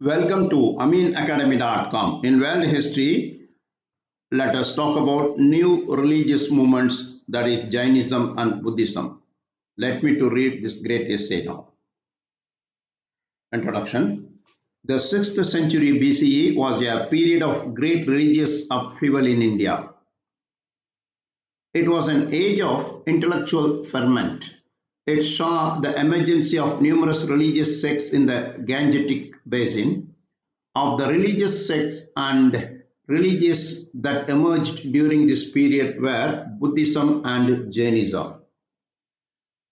Welcome to aminacademy.com. In world history, let us talk about new religious movements, that is Jainism and Buddhism. Let me to read this great essay now. Introduction. The 6th century BCE was a period of great religious upheaval in India. It was an age of intellectual ferment. It saw the emergence of numerous religious sects in the Gangetic Basin. Of the religious sects and religions that emerged during this period were Buddhism and Jainism.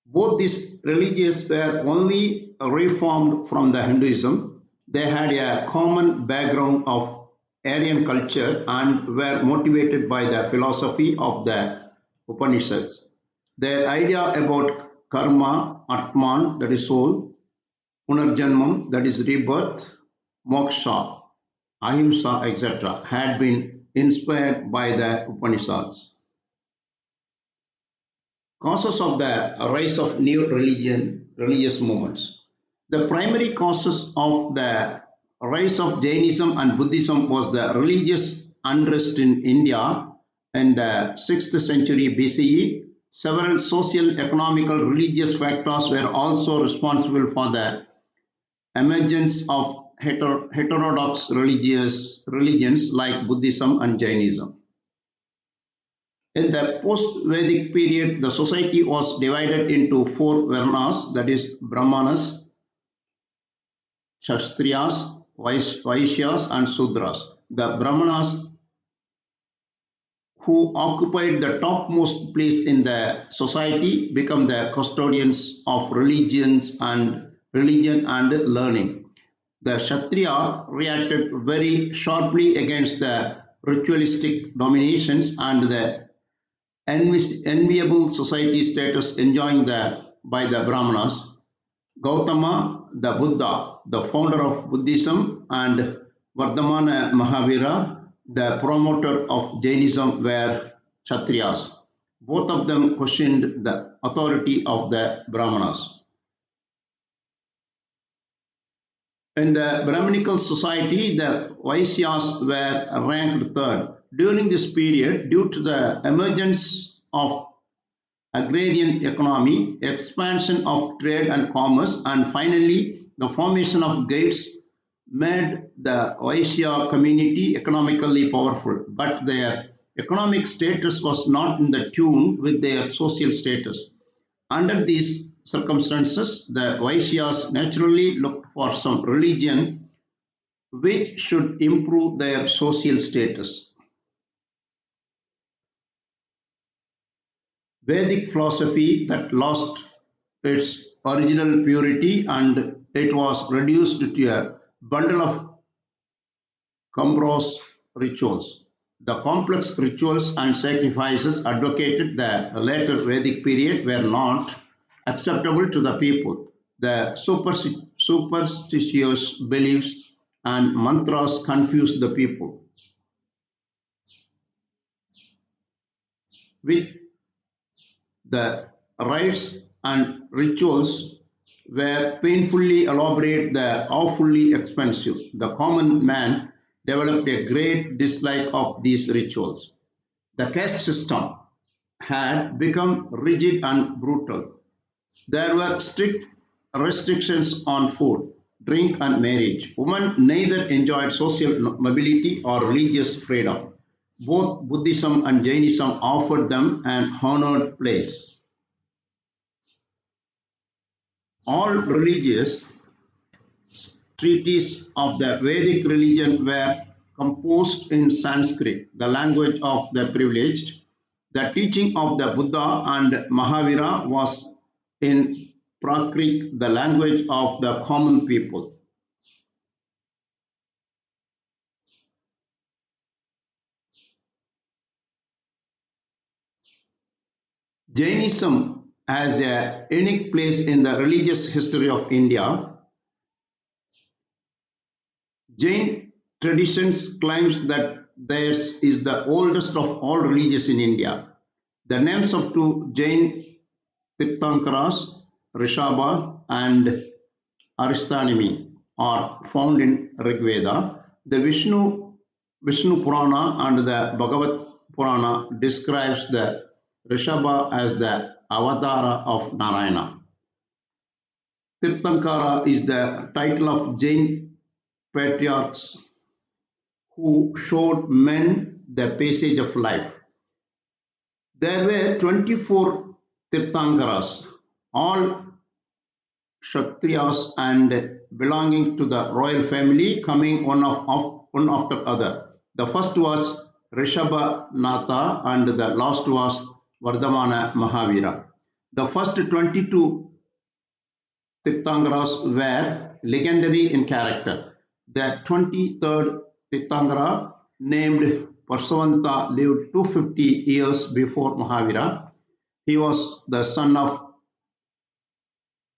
Both these religions were only reformed from the Hinduism. They had a common background of Aryan culture and were motivated by the philosophy of the Upanishads. Their idea about karma, atman, that is soul, punarjanmam, that is rebirth, moksha, ahimsa, etc., had been inspired by the Upanishads. Causes of the rise of new religious movements. The primary causes of the rise of Jainism and Buddhism was the religious unrest in India in the 6th century BCE. Several social, economical, religious factors were also responsible for the emergence of heterodox religions like Buddhism and Jainism. In the post-Vedic period, the society was divided into four varnas, that is Brahmanas, Kshatriyas, Vaishyas and Sudras. The Brahmanas, who occupied the topmost place in the society, become the custodians of religion and learning. The Kshatriya reacted very sharply against the ritualistic dominations and the enviable society status enjoyed by the Brahmanas. Gautama, the Buddha, the founder of Buddhism, and Vardhamana Mahavira, the promoter of Jainism, were Kshatriyas. Both of them questioned the authority of the Brahmanas. In the Brahminical society, the Vaishyas were ranked third. During this period, due to the emergence of agrarian economy, expansion of trade and commerce, and finally the formation of guilds made the Vaishya community economically powerful, but their economic status was not in the tune with their social status. Under these circumstances, the Vaishyas naturally looked for some religion which should improve their social status. Vedic philosophy that lost its original purity and it was reduced to a bundle of cumbrous rituals. The complex rituals and sacrifices advocated the later Vedic period were not acceptable to the people. The superstitious beliefs and mantras confused the people. With the rites and rituals were painfully elaborate, the awfully expensive. The common man developed a great dislike of these rituals. The caste system had become rigid and brutal. There were strict restrictions on food, drink, and marriage. Women neither enjoyed social mobility or religious freedom. Both Buddhism and Jainism offered them an honored place. All religious treatises of the Vedic religion were composed in Sanskrit, the language of the privileged. The teaching of the Buddha and Mahavira was in Prakrit, the language of the common people. Jainism has a unique place in the religious history of India. Jain traditions claims that theirs is the oldest of all religions in India. The names of two Jain Tirthankaras, Rishabha and Aristhanemi, are found in Rig Veda. The Vishnu Purana and the Bhagavat Purana describes the Rishabha as the avatar of Narayana. Tirthankara is the title of Jain patriarchs who showed men the passage of life. There were 24 Tirthankaras, all Kshatriyas and belonging to the royal family, coming one after other. The first was Rishabha Natha and the last was Vardhamana Mahavira. The first 22 Tirthankaras were legendary in character. The 23rd Tirthankara, named Parsavanta, lived 250 years before Mahavira. He was the son of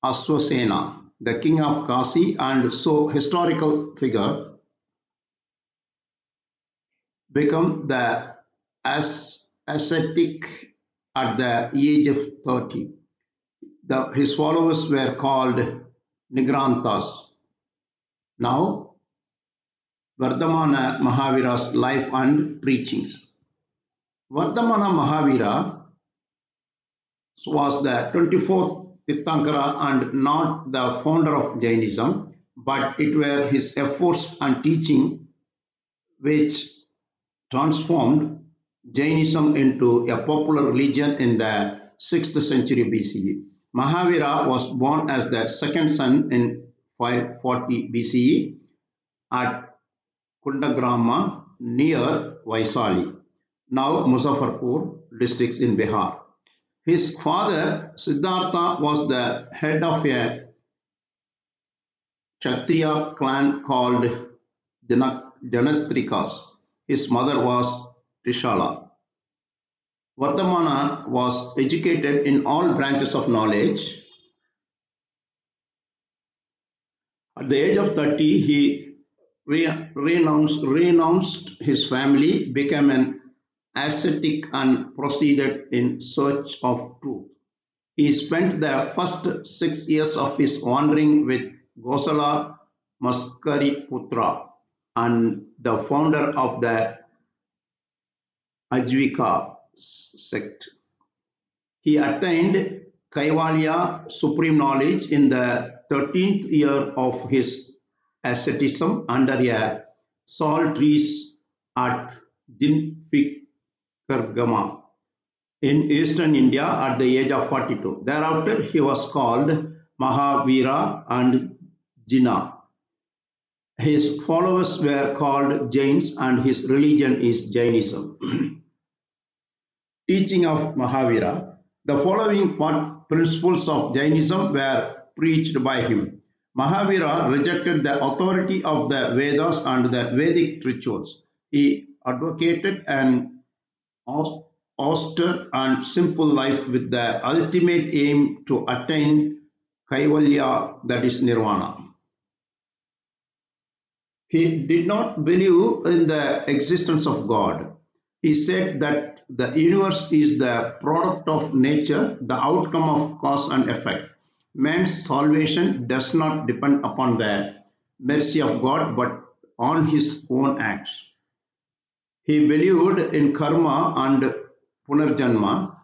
Aswasena, the king of Kasi, and so historical figure, became the ascetic at the age of 30. His followers were called Nigranthas. Now, Vardhamana Mahavira's life and preachings. Vardhamana Mahavira was the 24th Tirthankara and not the founder of Jainism, but it were his efforts and teaching which transformed Jainism into a popular religion in the 6th century BCE. Mahavira was born as the second son in 540 BCE at Kundagrama near Vaisali, now Muzaffarpur districts in Bihar. His father Siddhartha was the head of a Kshatriya clan called Janatrikas. His mother was Trishala. Vardhamana was educated in all branches of knowledge. At the age of 30, he renounced his family, became an ascetic, and proceeded in search of truth. He spent the first 6 years of his wandering with Gosala Maskariputra and the founder of the Ajvika sect. He attained Kaivalya, supreme knowledge, in the 13th year of his asceticism under a sal trees at Dinfikargama in eastern India at the age of 42. Thereafter, he was called Mahavira and Jina. His followers were called Jains and his religion is Jainism. Teaching of Mahavira. The following principles of Jainism were preached by him. Mahavira rejected the authority of the Vedas and the Vedic rituals. He advocated an austere and simple life with the ultimate aim to attain Kaivalya, that is Nirvana. He did not believe in the existence of God. He said that the universe is the product of nature, the outcome of cause and effect. Man's salvation does not depend upon the mercy of God, but on his own acts. He believed in karma and punarjanma.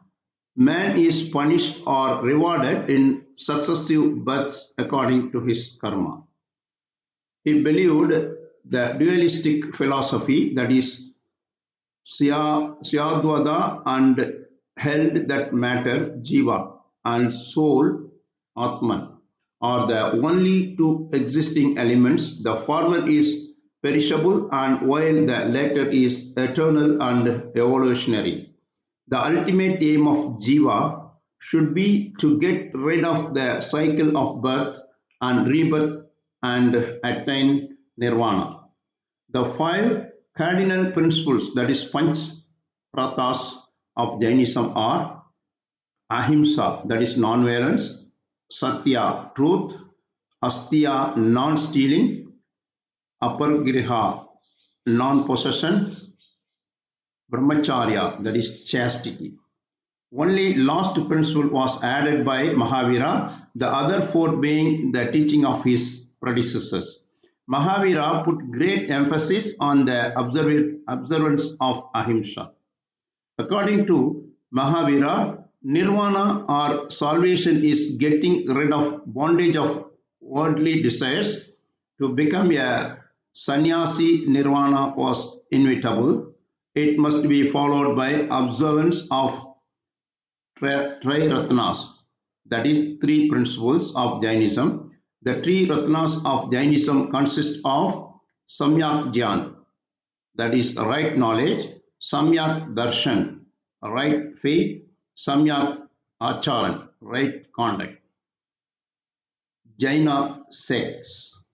Man is punished or rewarded in successive births according to his karma. He believed the dualistic philosophy, that is Syadvada, and held that matter, Jiva, and soul, Atman, are the only two existing elements. The former is perishable and while the latter is eternal and evolutionary. The ultimate aim of Jiva should be to get rid of the cycle of birth and rebirth and attain nirvana. The five cardinal principles, that is Panch Pratas of Jainism, are Ahimsa, that is non-violence, Satya, truth, Asteya, non-stealing, Apargriha, non-possession, Brahmacharya, that is chastity. Only last principle was added by Mahavira, the other four being the teaching of his predecessors. Mahavira put great emphasis on the observance of ahimsa. According to Mahavira, nirvana or salvation is getting rid of bondage of worldly desires. To become a sannyasi, nirvana was inevitable. It must be followed by observance of Triratnas, that is, three principles of Jainism. The three Ratnas of Jainism consist of Samyak Jnana, that is, right knowledge, Samyak Darshan, right faith, Samyak Acharan, right conduct. Jaina sects.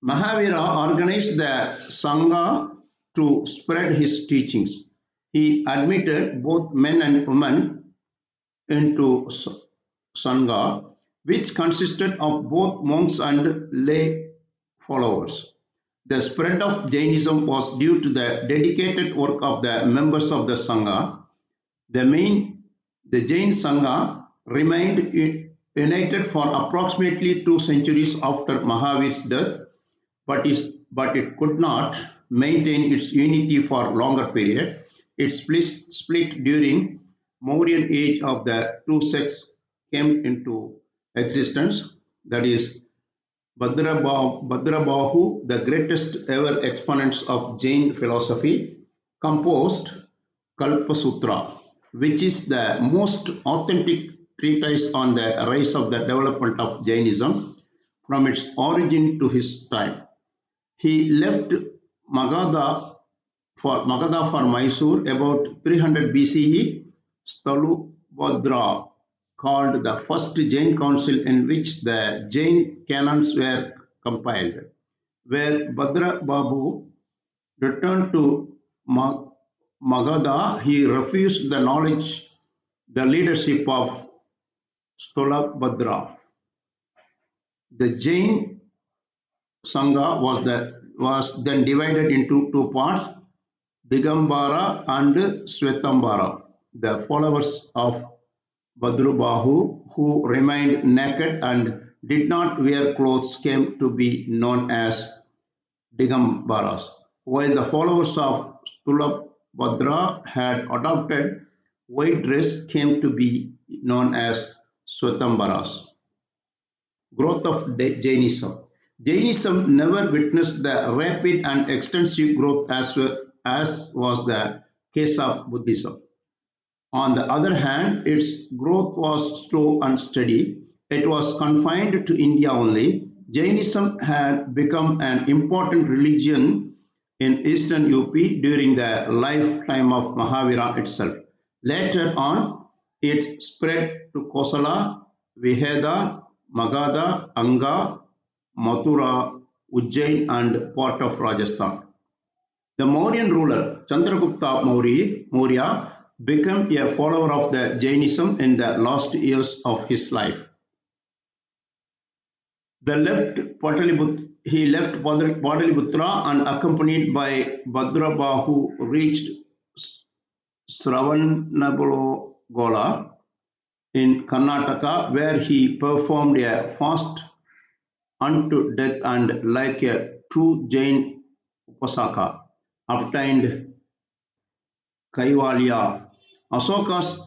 Mahavira organized the Sangha to spread his teachings. He admitted both men and women into Sangha, which consisted of both monks and lay followers. The spread of Jainism was due to the dedicated work of the members of the Sangha. The Jain Sangha remained united for approximately 2 centuries after Mahavir's death, but it could not maintain its unity for longer period. It split during Mauryan age of the two sects came into existence. That is, Bhadrabahu, the greatest ever exponents of Jain philosophy, composed Kalpasutra, which is the most authentic treatise on the rise of the development of Jainism from its origin to his time. He left Magadha for Mysore about 300 BCE. Stalubhadra called the first Jain council in which the Jain canons were compiled, where Bhadra Babu returned to Magadha. He refused the leadership of Stolabhadra. The Jain Sangha was then divided into two parts, Digambara and Svetambara. The followers of Bhadrubahu, who remained naked and did not wear clothes, came to be known as Digambaras, while the followers of Stulabhadra had adopted white dress came to be known as Swetambaras. Growth of Jainism. Jainism never witnessed the rapid and extensive growth as was the case of Buddhism. On the other hand, its growth was slow and steady. It was confined to India only. Jainism had become an important religion in eastern UP during the lifetime of Mahavira itself. Later on, it spread to Kosala, Viheda, Magadha, Anga, Mathura, Ujjain, and part of Rajasthan. The Mauryan ruler Chandragupta Maurya became a follower of the Jainism in the last years of his life. He left Pataliputra and accompanied by Bhadrabahu reached Sravanabalogola in Karnataka, where he performed a fast unto death and, like a true Jain Upasaka, obtained Kaivalya. Asoka's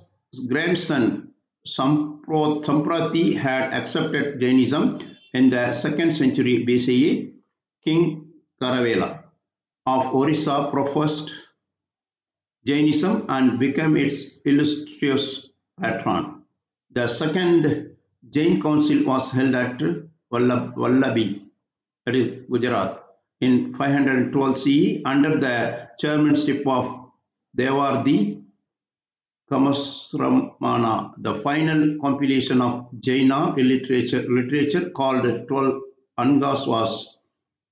grandson Samprati had accepted Jainism in the 2nd century BCE. King Karavela of Orissa professed Jainism and became its illustrious patron. The second Jain council was held at Vallabhi, that is Gujarat, in 512 CE under the chairmanship of Devardi Kamasramana. The final compilation of Jaina literature called 12 Angas was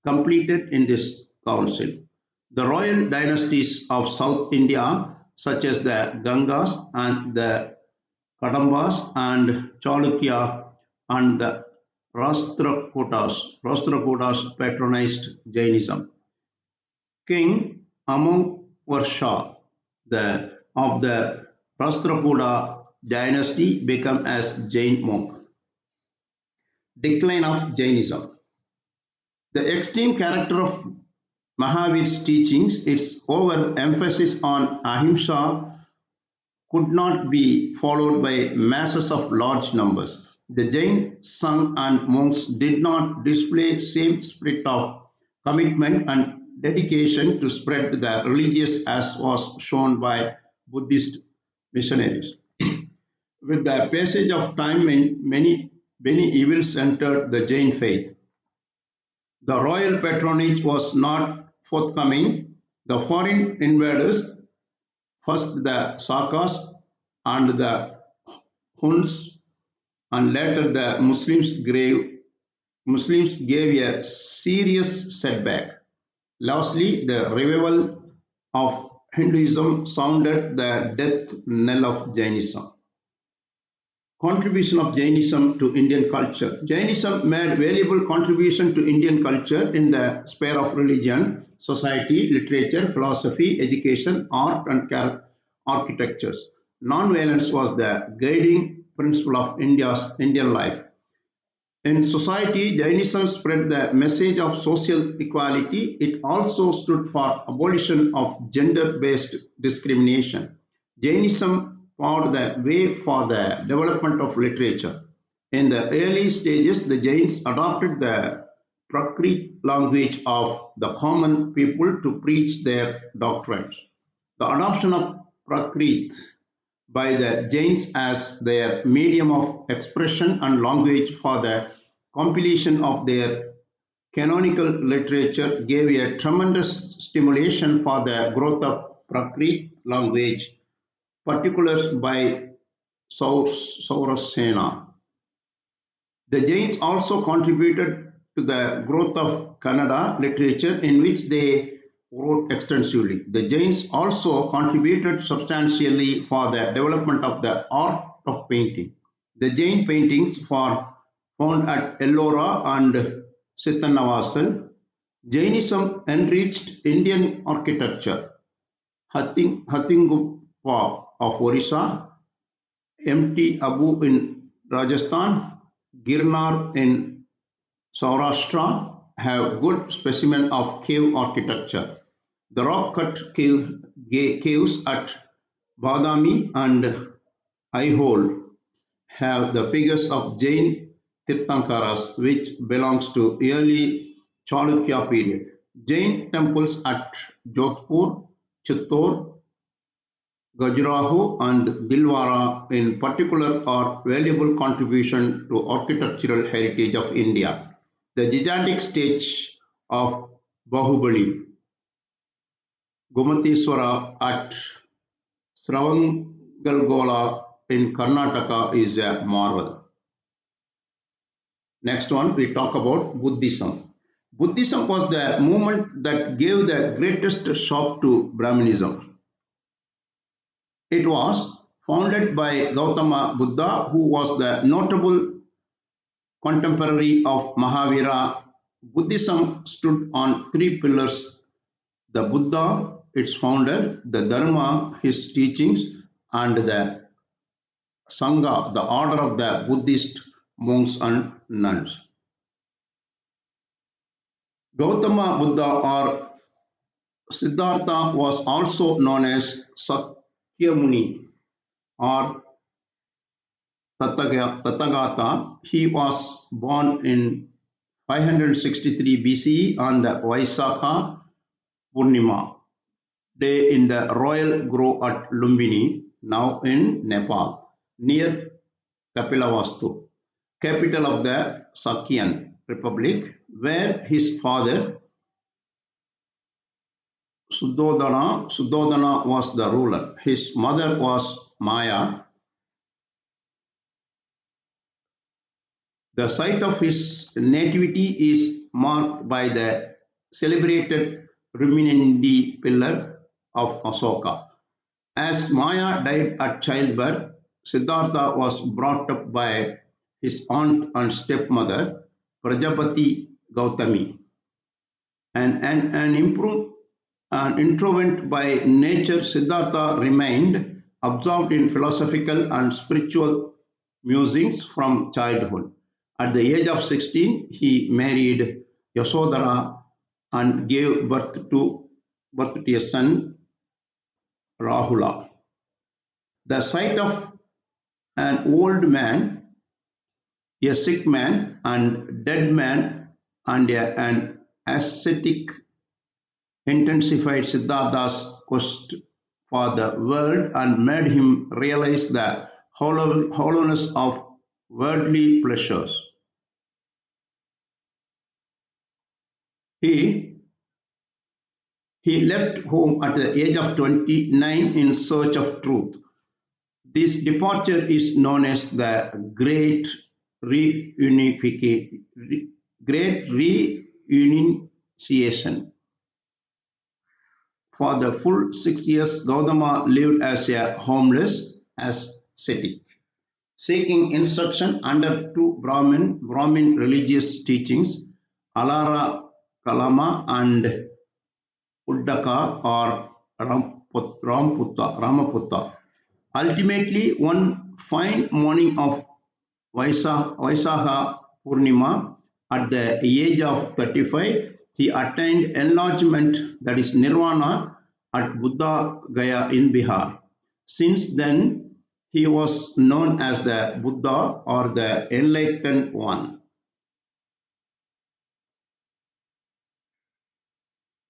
completed in this council. The royal dynasties of South India, such as the Gangas and the Kadambas and Chalukya and the Rashtrakutas patronized Jainism. King Amangvarsha of the Rashtrakuta dynasty became as Jain monk. Decline of Jainism. The extreme character of Mahavir's teachings, its overemphasis on ahimsa, could not be followed by masses of large numbers. The Jain sangh and monks did not display same spirit of commitment and dedication to spread the religious as was shown by Buddhist missionaries. With the passage of time, many evils entered the Jain faith. The royal patronage was not forthcoming. The foreign invaders, first the Sakas and the Huns, and later the Muslims gave a serious setback. Lastly, the revival of Hinduism sounded the death knell of Jainism. Contribution of Jainism to Indian culture. Jainism made valuable contribution to Indian culture in the sphere of religion, society, literature, philosophy, education, art, and architectures. Non-violence was the guiding principle of Indian life. In society, Jainism spread the message of social equality. It also stood for abolition of gender-based discrimination. Jainism paved the way for the development of literature. In the early stages, the Jains adopted the Prakrit language of the common people to preach their doctrines. The adoption of Prakrit by the Jains as their medium of expression and language for the compilation of their canonical literature gave a tremendous stimulation for the growth of Prakrit language, particulars by Saurasena. The Jains also contributed to the growth of Kannada literature, in which they wrote extensively. The Jains also contributed substantially for the development of the art of painting. The Jain paintings were found at Ellora and Sittanavasal. Jainism enriched Indian architecture. Hathinguppa of Orissa, Mt. Abu in Rajasthan, Girnar in Saurashtra have good specimen of cave architecture. The rock-cut caves at Badami and Aihole have the figures of Jain Tirthankaras, which belongs to early Chalukya period. Jain temples at Jodhpur, Chittor, Khajuraho and Dilwara in particular are valuable contribution to architectural heritage of India. The gigantic stage of Bahubali, Gomateswara at Sravangalgola in Karnataka is a marvel. Next one, we talk about Buddhism. Buddhism was the movement that gave the greatest shock to Brahmanism. It was founded by Gautama Buddha, who was the notable contemporary of Mahavira. Buddhism stood on three pillars: the Buddha, its founder, the Dharma, his teachings, and the Sangha, the order of the Buddhist monks and nuns. Gautama Buddha or Siddhartha was also known as Sakyamuni or Tathagata. He was born in 563 BCE on the Vaisakha Purnima day in the royal grove at Lumbini, now in Nepal, near Kapilavastu, capital of the Sakyan Republic, where his father Suddhodana was the ruler. His mother was Maya. The site of his nativity is marked by the celebrated Ruminindi pillar of Asoka. As Maya died at childbirth, Siddhartha was brought up by his aunt and stepmother, Prajapati Gautami. An introvert by nature, Siddhartha remained absorbed in philosophical and spiritual musings from childhood. At the age of 16, he married Yasodhara and gave birth to a son, Rahula. The sight of an old man, a sick man, and dead man, and an ascetic intensified Siddhartha's quest for the world and made him realize the hollowness of worldly pleasures. He, he left home at the age of 29 in search of truth. This departure is known as the Great Reunification. For the full 6 years, Gautama lived as a homeless ascetic, seeking instruction under two Brahmin religious teachings, Alara Kalama and Uddaka or Ramaputta. Ultimately, one fine morning of Vaisaha Purnima, at the age of 35, he attained enlargement, that is nirvana, at Buddha Gaya in Bihar. Since then, he was known as the Buddha or the Enlightened One.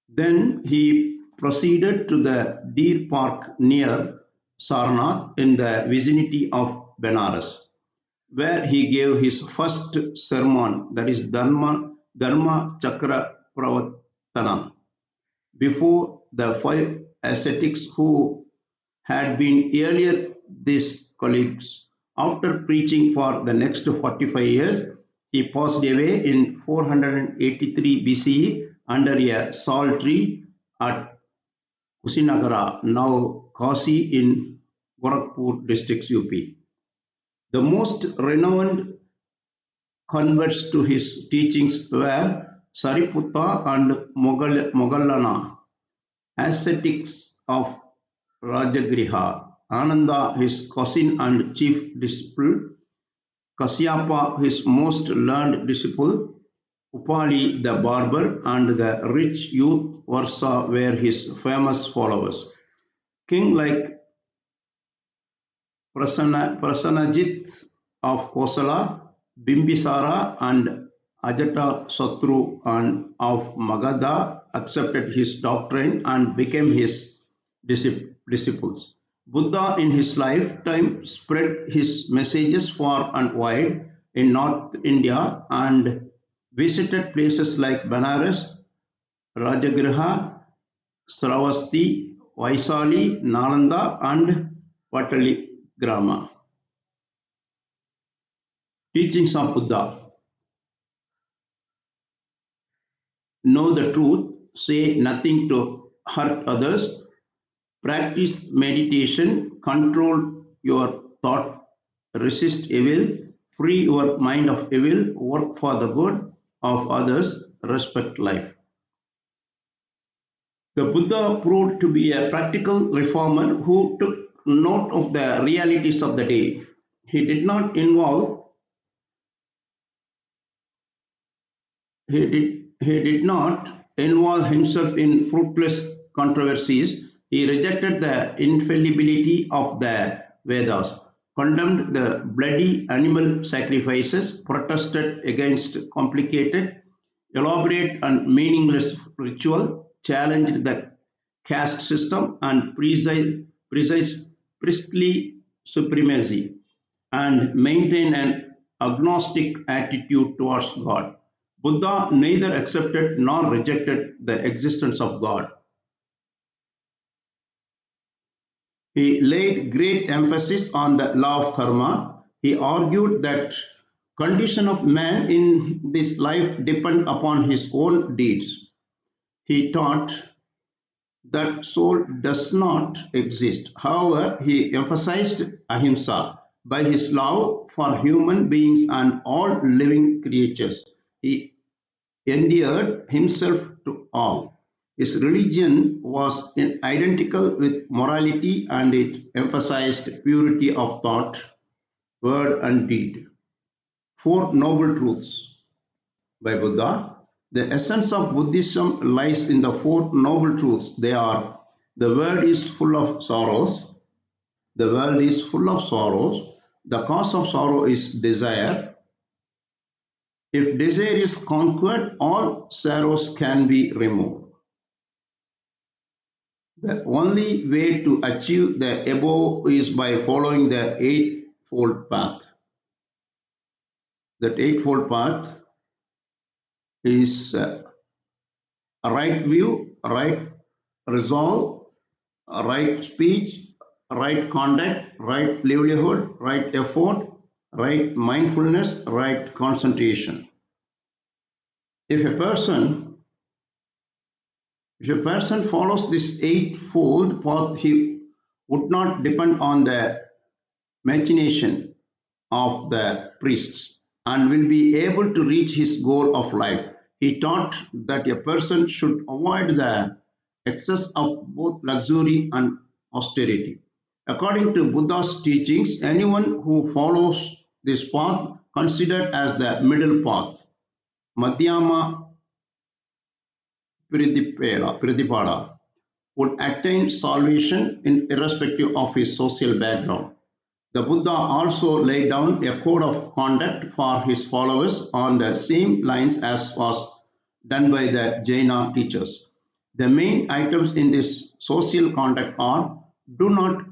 Then he proceeded to the Deer Park near Sarnath in the vicinity of Benares, where he gave his first sermon, that is Dharma Chakra Pravatana, before the five ascetics who had been earlier his colleagues. After preaching for the next 45 years, he passed away in 483 BCE under a sal tree at Kusinagara, now Kasi in Gorakhpur district, UP. The most renowned converts to his teachings were Sariputta and Mogallana, ascetics of Rajagriha, Ananda, his cousin and chief disciple, Kasyapa, his most learned disciple, Upali the barber, and the rich youth Varsa were his famous followers. King like Prasanajit of Kosala, Bimbisara, and Ajatasattu and of Magadha accepted his doctrine and became his disciples. Buddha in his lifetime spread his messages far and wide in North India and visited places like Banaras, Rajagriha, Sravasti, Vaisali, Nalanda, and Pataligrama. Teachings of Buddha: know the truth, say nothing to hurt others, practice meditation, control your thought, resist evil, free your mind of evil, work for the good of others, respect life. The Buddha proved to be a practical reformer who took note of the realities of the day. He did not involve he did not involve himself in fruitless controversies. He rejected the infallibility of the Vedas, condemned the bloody animal sacrifices, protested against complicated, elaborate, and meaningless ritual, challenged the caste system and priestly supremacy, and maintained an agnostic attitude towards God. Buddha neither accepted nor rejected the existence of God. He laid great emphasis on the law of karma. He argued that condition of man in this life depend upon his own deeds. He taught that soul does not exist. However, he emphasized ahimsa. By his love for human beings and all living creatures, he endeared himself to all. His religion was identical with morality and it emphasized purity of thought, word, and deed. Four Noble Truths by Buddha. The essence of Buddhism lies in the four noble truths. They are: the world is full of sorrows, the world is full of sorrows, the cause of sorrow is desire. If desire is conquered, all sorrows can be removed. The only way to achieve the above is by following the Eightfold Path. That Eightfold Path is a right view, a right resolve, a right speech, right conduct, right livelihood, right effort, right mindfulness, right concentration. If a person follows this eightfold path, he would not depend on the machination of the priests and will be able to reach his goal of life. He taught that a person should avoid the excess of both luxury and austerity. According to Buddha's teachings, anyone who follows this path, considered as the middle path, Madhyama Pritipada, would attain salvation irrespective of his social background. The Buddha also laid down a code of conduct for his followers on the same lines as was done by the Jaina teachers. The main items in this social conduct are: do not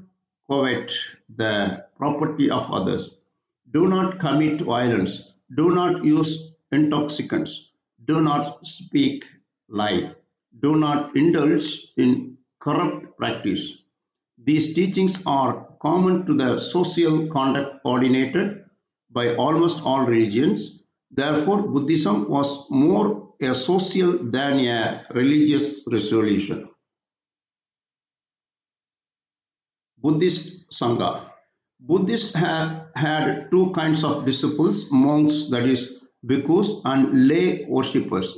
covet the property of others, do not commit violence, do not use intoxicants, do not speak lie, do not indulge in corrupt practice. These teachings are common to the social conduct ordinated by almost all religions. Therefore, Buddhism was more a social than a religious resolution. Buddhist Sangha. Buddhists had two kinds of disciples: monks, that is, bhikkhus, and lay worshippers,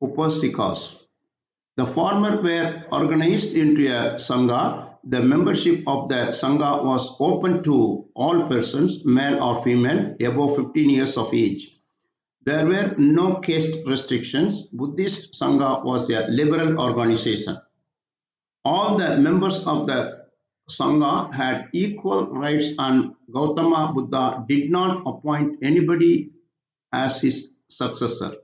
upasikas. The former were organized into a Sangha. The membership of the Sangha was open to all persons, male or female, above 15 years of age. There were no caste restrictions. Buddhist Sangha was a liberal organization. All the members of the Sangha had equal rights, and Gautama Buddha did not appoint anybody as his successor.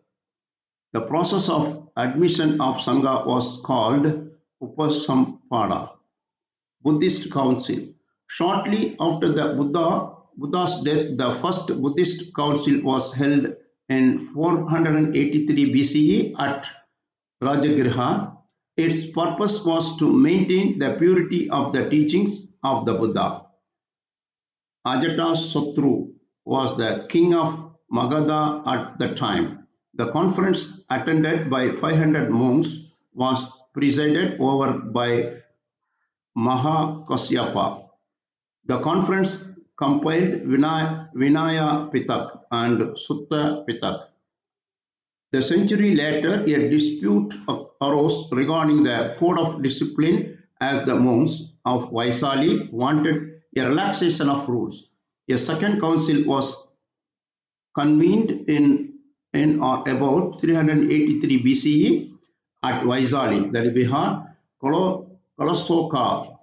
The process of admission of Sangha was called Upasampada, Buddhist Council. Shortly after the Buddha's death, the first Buddhist council was held in 483 BCE at Rajagriha. Its purpose was to maintain the purity of the teachings of the Buddha. Ajatasattu was the king of Magadha at the time. The conference, attended by 500 monks, was presided over by Mahakasyapa. The conference compiled Vinaya Pitak and Sutta Pitak. The century later, a dispute arose regarding the code of discipline, as the monks of Vaisali wanted a relaxation of rules. A second council was convened in or about 383 BCE at Vaisali, that is Bihar. Kalasoka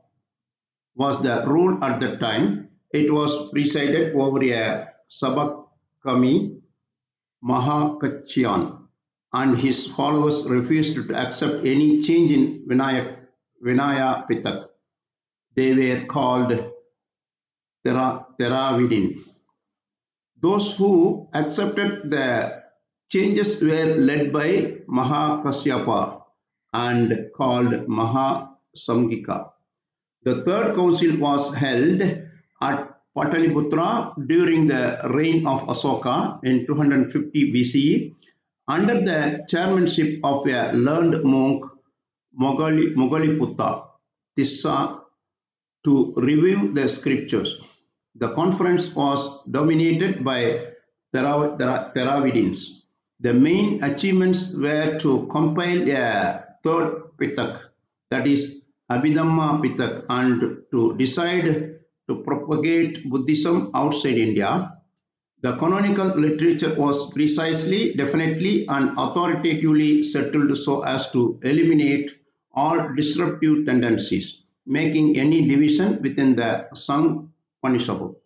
was the rule at the time. It was presided over a Sabakami Mahakachian, and his followers refused to accept any change in Vinaya Pitak. They were called Theravidin. Those who accepted the changes were led by Mahakasyapa and called Mahasamgika. The third council was held at Pataliputra during the reign of Asoka in 250 BCE under the chairmanship of a learned monk, Mogaliputta Tissa, to review the scriptures. The conference was dominated by Theravidins. The main achievements were to compile a third Pitak, that is Abhidhamma Pitak, and to decide to propagate Buddhism outside India. The canonical literature was precisely, definitely, and authoritatively settled so as to eliminate all disruptive tendencies, making any division within the Sangh punishable.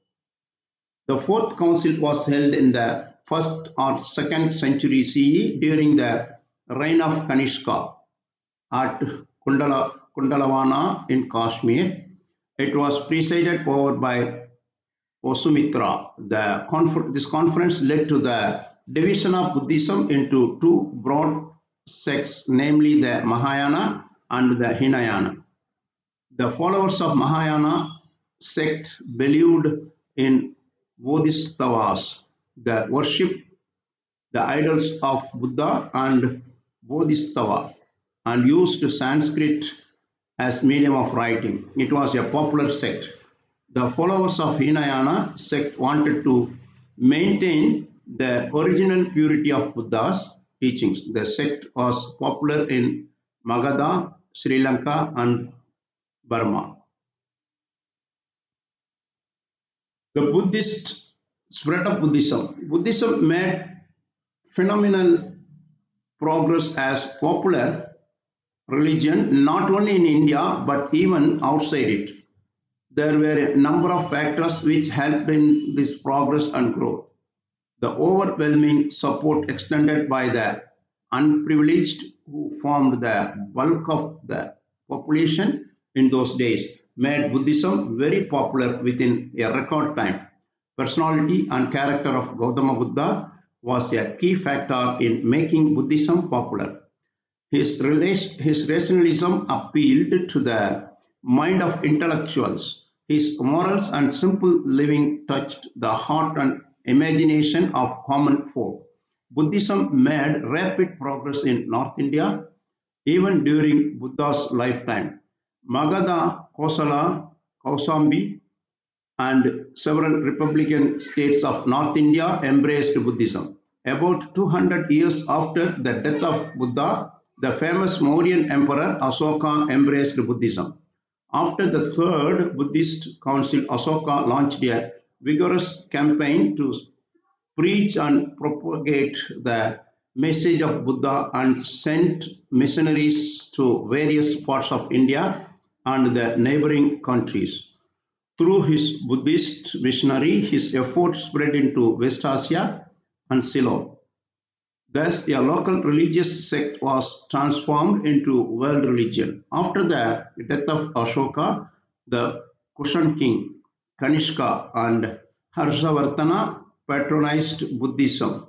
The fourth council was held in the first or second century CE during the reign of Kanishka at Kundalavana in Kashmir. It was presided over by Osumitra. This conference led to the division of Buddhism into two broad sects, namely the Mahayana and the Hinayana. The followers of Mahayana sect believed in Bodhisattvas, the worship the idols of Buddha and Bodhisattva, and used Sanskrit as medium of writing. It was a popular sect. The followers of Hinayana sect wanted to maintain the original purity of Buddha's teachings. The sect was popular in Magadha, Sri Lanka, and Burma. The Buddhist spread of Buddhism. Buddhism made phenomenal progress as popular religion not only in India but even outside it. There were a number of factors which helped in this progress and growth. The overwhelming support extended by the unprivileged who formed the bulk of the population in those days made Buddhism very popular within a record time. Personality and character of Gautama Buddha was a key factor in making Buddhism popular. His rationalism appealed to the mind of intellectuals. His morals and simple living touched the heart and imagination of common folk. Buddhism made rapid progress in North India even during Buddha's lifetime. Magadha, Kosala, Kausambi, and several republican states of North India embraced Buddhism. About 200 years after the death of Buddha, the famous Mauryan emperor Asoka embraced Buddhism. After the third Buddhist council, Asoka launched a vigorous campaign to preach and propagate the message of Buddha and sent missionaries to various parts of India and the neighboring countries. Through his Buddhist missionary, his efforts spread into West Asia and Ceylon. Thus, a local religious sect was transformed into world religion. After the death of Ashoka, the Kushan king Kanishka and Harshavardhana patronized Buddhism.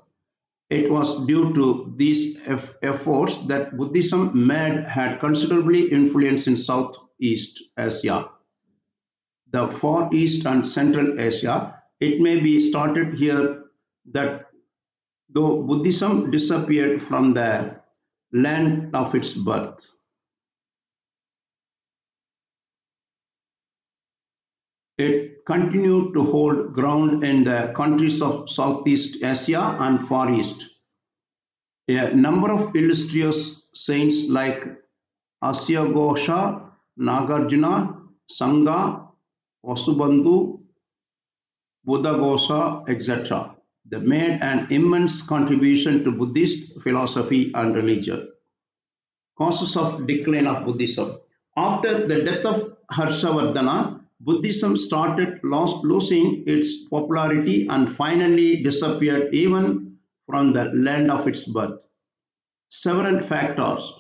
It was due to these efforts that Buddhism had considerably influence in Southeast Asia, the Far East and Central Asia. It may be started here that though Buddhism disappeared from the land of its birth, it continued to hold ground in the countries of Southeast Asia and Far East. A number of illustrious saints like Asyagosha, Nagarjuna, Sangha, Vasubandhu, Buddhaghosa, etc. They made an immense contribution to Buddhist philosophy and religion. Causes of decline of Buddhism. After the death of Harshavardhana, Buddhism started losing its popularity and finally disappeared even from the land of its birth. Several factors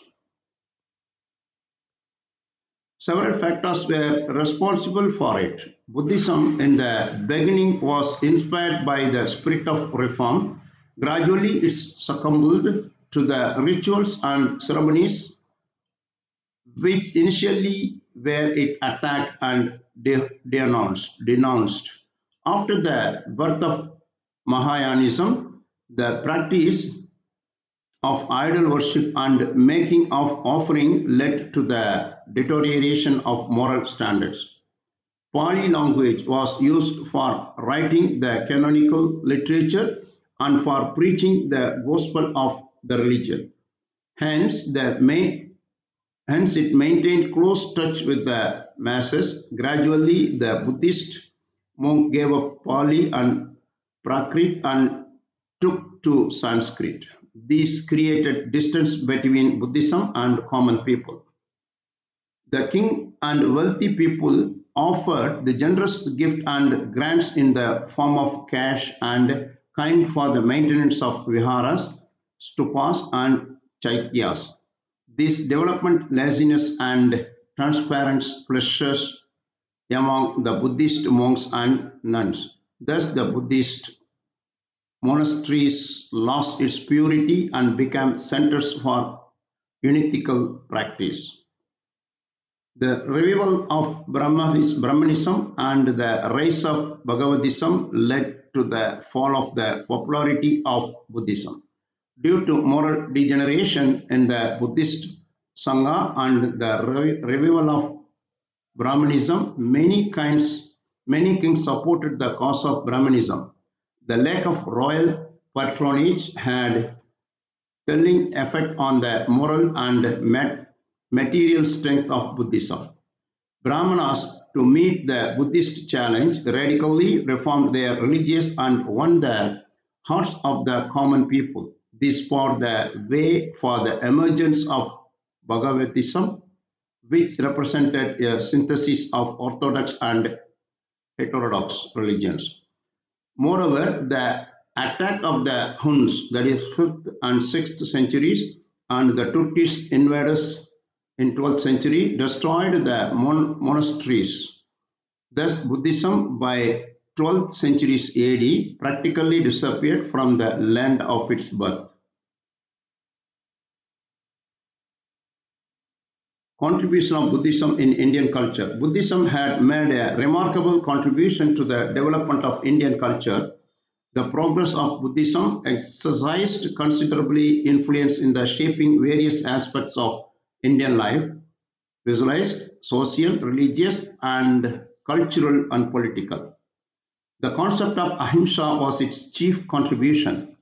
Several factors were responsible for it. Buddhism in the beginning was inspired by the spirit of reform. Gradually, it succumbed to the rituals and ceremonies which initially were it attacked and denounced. After the birth of Mahayanism, the practice of idol worship and making of offering led to the deterioration of moral standards. Pali language was used for writing the canonical literature and for preaching the gospel of the religion. Hence, hence it maintained close touch with the masses. Gradually, the Buddhist monk gave up Pali and Prakrit and took to Sanskrit. These created distance between Buddhism and common people. The king and wealthy people offered the generous gift and grants in the form of cash and kind for the maintenance of viharas, stupas, and chaityas. This development laziness and transparent pleasures among the Buddhist monks and nuns. Thus, the Buddhist monasteries lost its purity and became centers for unethical practice. The revival of Brahmanism and the rise of Bhagavatism led to the fall of the popularity of Buddhism. Due to moral degeneration in the Buddhist Sangha and the revival of Brahmanism, many kings supported the cause of Brahmanism. The lack of royal patronage had telling effect on the moral and material strength of Buddhism. Brahmanas, to meet the Buddhist challenge, radically reformed their religious and won the hearts of the common people. This paved the way for the emergence of Bhagavatism, which represented a synthesis of orthodox and heterodox religions. Moreover, the attack of the Huns, that is 5th and 6th centuries, and the Turkish invaders in 12th century destroyed the monasteries. Thus, Buddhism by 12th centuries AD practically disappeared from the land of its birth. Contribution of Buddhism in Indian culture. Buddhism had made a remarkable contribution to the development of Indian culture. The progress of Buddhism exercised considerably influence in the shaping various aspects of Indian life, visualized, social, religious, and cultural and political. The concept of ahimsa was its chief contribution.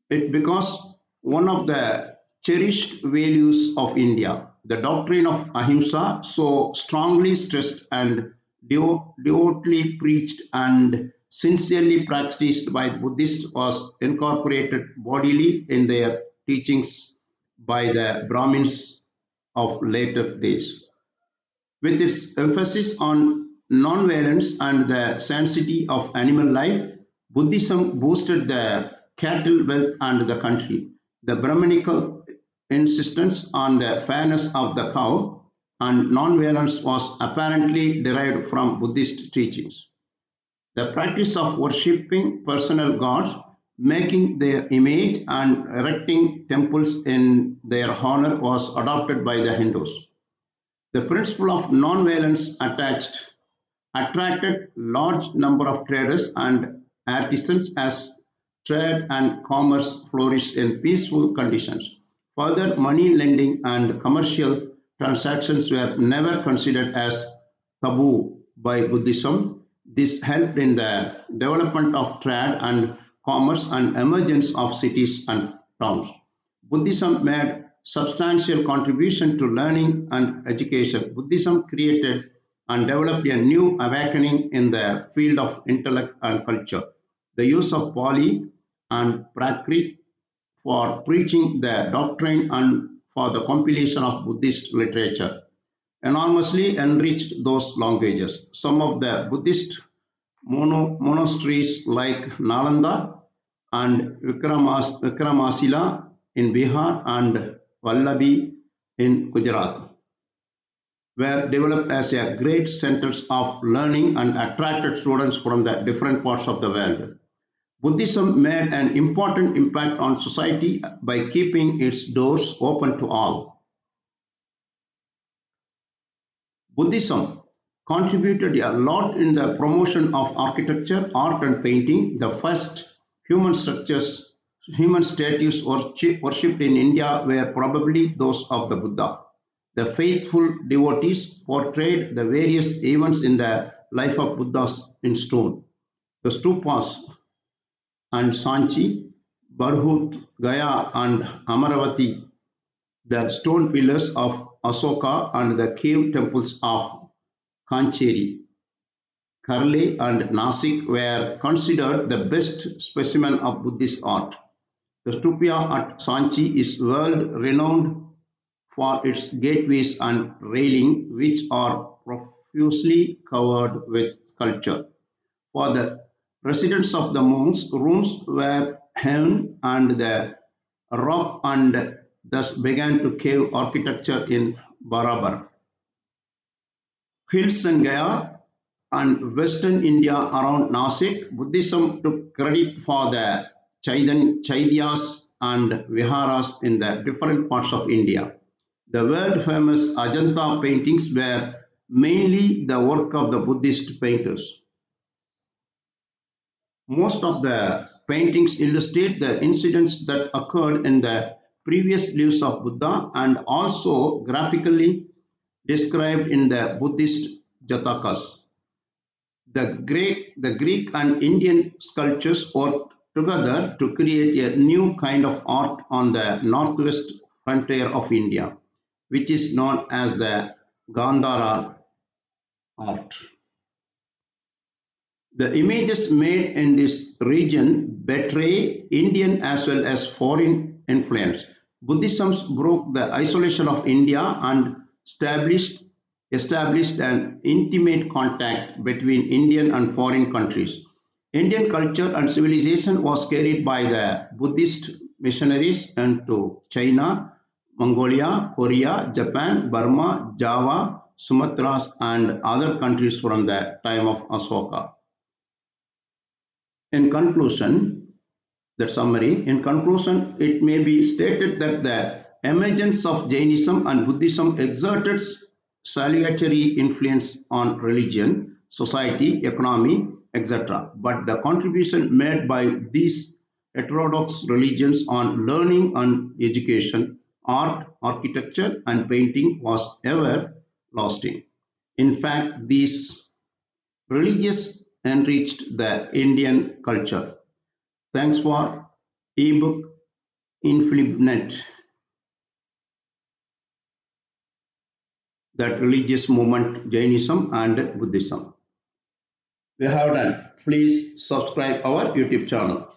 It because one of the cherished values of India. The doctrine of ahimsa, so strongly stressed and devotedly preached and sincerely practiced by Buddhists, was incorporated bodily in their teachings by the Brahmins of later days. With its emphasis on non-violence and the sanctity of animal life, Buddhism boosted the cattle wealth and the country. The Brahminical insistence on the fairness of the cow and non-violence was apparently derived from Buddhist teachings. The practice of worshipping personal gods, making their image and erecting temples in their honor was adopted by the Hindus. The principle of non-violence attracted large number of traders and artisans as trade and commerce flourished in peaceful conditions. Further, money lending and commercial transactions were never considered as taboo by Buddhism. This helped in the development of trade and commerce and emergence of cities and towns. Buddhism made substantial contribution to learning and education. Buddhism created and developed a new awakening in the field of intellect and culture. The use of Pali and Prakrit for preaching the doctrine and for the compilation of Buddhist literature enormously enriched those languages. Some of the Buddhist monasteries like Nalanda and Vikramasila in Bihar and Vallabhi in Gujarat were developed as a great centers of learning and attracted students from the different parts of the world. Buddhism made an important impact on society by keeping its doors open to all. Buddhism contributed a lot in the promotion of architecture, art and painting. The first human structures, human statues worshipped in India were probably those of the Buddha. The faithful devotees portrayed the various events in the life of Buddha in stone. The stupas and Sanchi, Barhut, Gaya and Amaravati, the stone pillars of Asoka and the cave temples of Kancheri Karli and Nasik were considered the best specimen of Buddhist art. The stupa at Sanchi is world renowned for its gateways and railing, which are profusely covered with sculpture. For the residents of the monks, rooms were hewn and the rock and thus began to cave architecture in Barabar. Hills in Gaya and western India around Nasik, Buddhism took credit for the Chaityas and Viharas in the different parts of India. The world famous Ajanta paintings were mainly the work of the Buddhist painters. Most of the paintings illustrate the incidents that occurred in the previous lives of Buddha and also graphically described in the Buddhist Jatakas. The Greek and Indian sculptures worked together to create a new kind of art on the northwest frontier of India, which is known as the Gandhara art. The images made in this region betray Indian as well as foreign influence. Buddhism broke the isolation of India and established an intimate contact between Indian and foreign countries. Indian culture and civilization was carried by the Buddhist missionaries into China, Mongolia, Korea, Japan, Burma, Java, Sumatra, and other countries from the time of Ashoka. In conclusion, in conclusion, it may be stated that the emergence of Jainism and Buddhism exerted salutary influence on religion, society, economy, etc. But the contribution made by these heterodox religions on learning and education, art, architecture, and painting was everlasting. In fact, these religious enriched the Indian culture. Thanks for ebook Inflibnet, that religious movement Jainism and Buddhism. We have done. Please subscribe our YouTube channel.